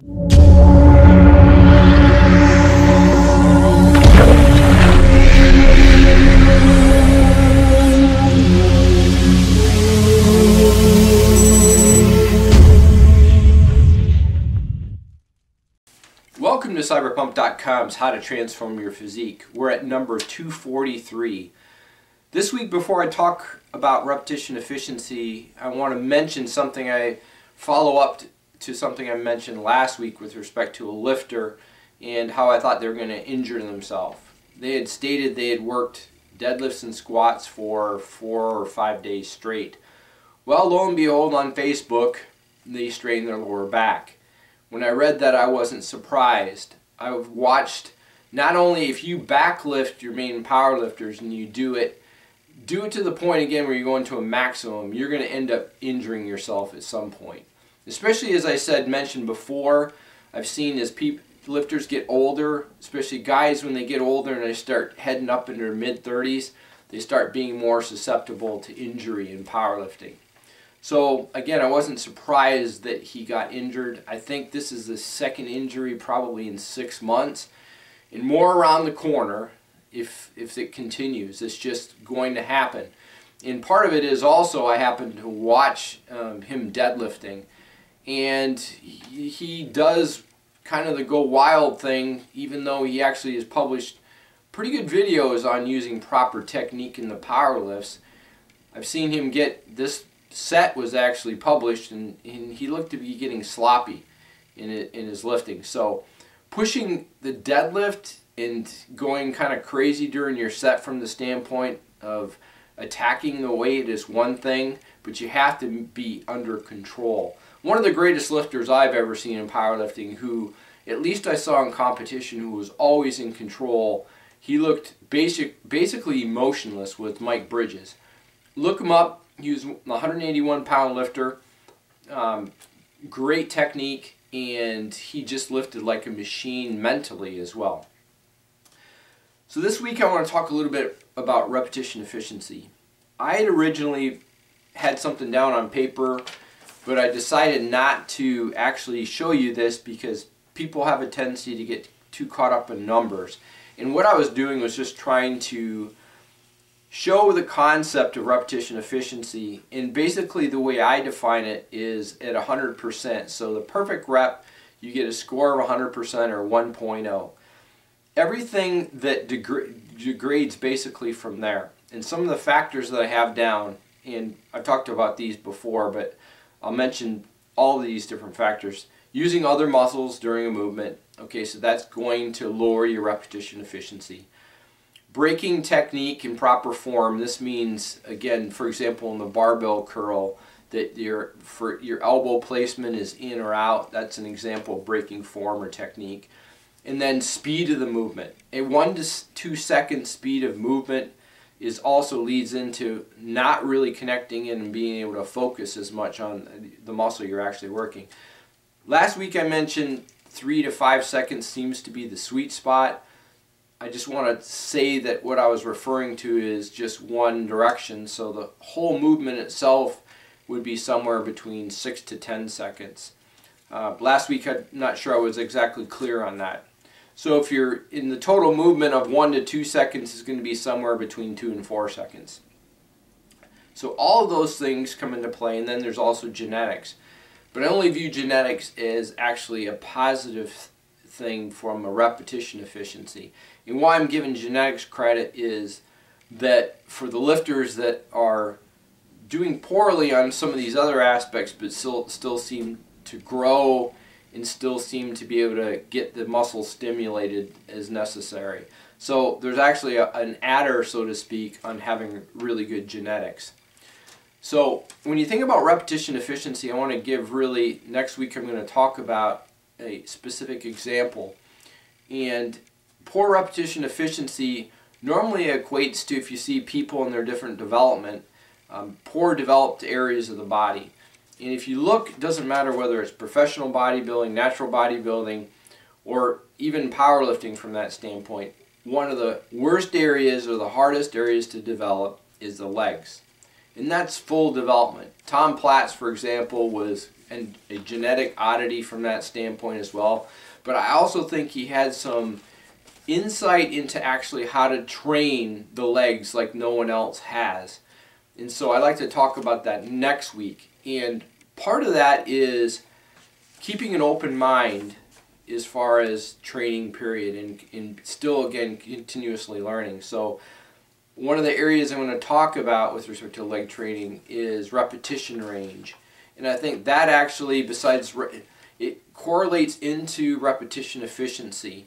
Welcome to Cyberpump.com's How to Transform Your Physique. We're at number 243. This week, before I talk about repetition efficiency, I want to mention something. I follow up to something I mentioned last week with respect to a lifter and how I thought they were going to injure themselves. They had stated they had worked deadlifts and squats for 4 or 5 days straight. Well, lo and behold, on Facebook, they strained their lower back. When I read that, I wasn't surprised. I've watched, not only if you backlift your main power lifters and you do it to the point again where you're going to a maximum, you're going to end up injuring yourself at some point. Especially, as I mentioned before, I've seen as lifters get older, especially guys when they get older and they start heading up in their mid-30s, they start being more susceptible to injury in powerlifting. So again, I wasn't surprised that he got injured. I think this is the second injury probably in 6 months, and more around the corner if it continues. It's just going to happen. And part of it is also I happened to watch him deadlifting, and he does kind of the go wild thing, even though he actually has published pretty good videos on using proper technique in the power lifts. I've seen him get this set was actually published, and he looked to be getting sloppy in his lifting. So pushing the deadlift and going kind of crazy during your set from the standpoint of attacking the weight is one thing, but you have to be under control. One of the greatest lifters I've ever seen in powerlifting, who at least I saw in competition, who was always in control, he looked basically emotionless, with Mike Bridges. Look him up. He was a 181-pound lifter, great technique, and he just lifted like a machine mentally as well. So this week I want to talk a little bit about repetition efficiency. I had originally had something down on paper, but I decided not to actually show you this because people have a tendency to get too caught up in numbers. And what I was doing was just trying to show the concept of repetition efficiency, and basically the way I define it is at 100%. So the perfect rep, you get a score of 100% or 1.0. Everything that degrades basically from there. And some of the factors that I have down, and I've talked about these before, but I'll mention all of these different factors. Using other muscles during a movement, okay, so that's going to lower your repetition efficiency. Breaking technique in proper form. This means, again, for example, in the barbell curl, that your elbow placement is in or out. That's an example of breaking form or technique. And then speed of the movement. A 1 to 2 second speed of movement also leads into not really connecting in and being able to focus as much on the muscle you're actually working. Last week I mentioned 3 to 5 seconds seems to be the sweet spot. I just want to say that what I was referring to is just one direction, so the whole movement itself would be somewhere between 6 to 10 seconds. Last week I'm not sure I was exactly clear on that. So if you're in the total movement of 1 to 2 seconds is going to be somewhere between 2 and 4 seconds. So all of those things come into play, and then there's also genetics. But I only view genetics as actually a positive thing from a repetition efficiency. And why I'm giving genetics credit is that for the lifters that are doing poorly on some of these other aspects but still seem to grow and still seem to be able to get the muscle stimulated as necessary. So there's actually an adder, so to speak, on having really good genetics. So when you think about repetition efficiency, I want to give next week I'm going to talk about a specific example. And poor repetition efficiency normally equates to, if you see people in their different development, poor developed areas of the body. And if you look, it doesn't matter whether it's professional bodybuilding, natural bodybuilding, or even powerlifting from that standpoint, one of the worst areas or the hardest areas to develop is the legs. And that's full development. Tom Platz, for example, and a genetic oddity from that standpoint as well. But I also think he had some insight into actually how to train the legs like no one else has. And so I'd like to talk about that next week. And part of that is keeping an open mind as far as training period, and still, again, continuously learning. So one of the areas I'm going to talk about with respect to leg training is repetition range. And I think that actually, besides, it correlates into repetition efficiency.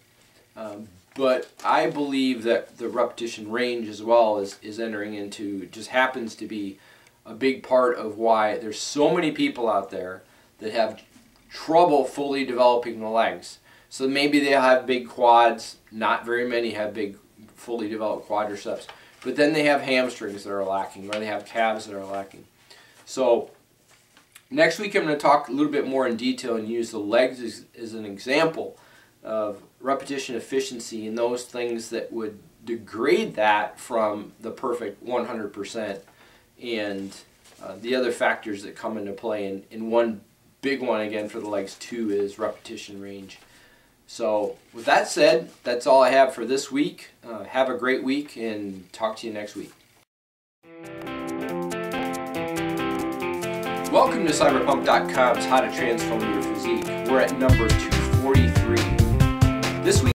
But I believe that the repetition range as well is entering into, just happens to be a big part of why there's so many people out there that have trouble fully developing the legs. So maybe they'll have big quads, not very many have big fully developed quadriceps, but then they have hamstrings that are lacking, or they have calves that are lacking. So next week I'm going to talk a little bit more in detail and use the legs as an example of repetition efficiency and those things that would degrade that from the perfect 100%, and the other factors that come into play. And one big one, again, for the legs too, is repetition range. So with that said, that's all I have for this week. Have a great week, and talk to you next week. Welcome to Cyberpunk.com's How to Transform Your Physique. We're at number 243. This week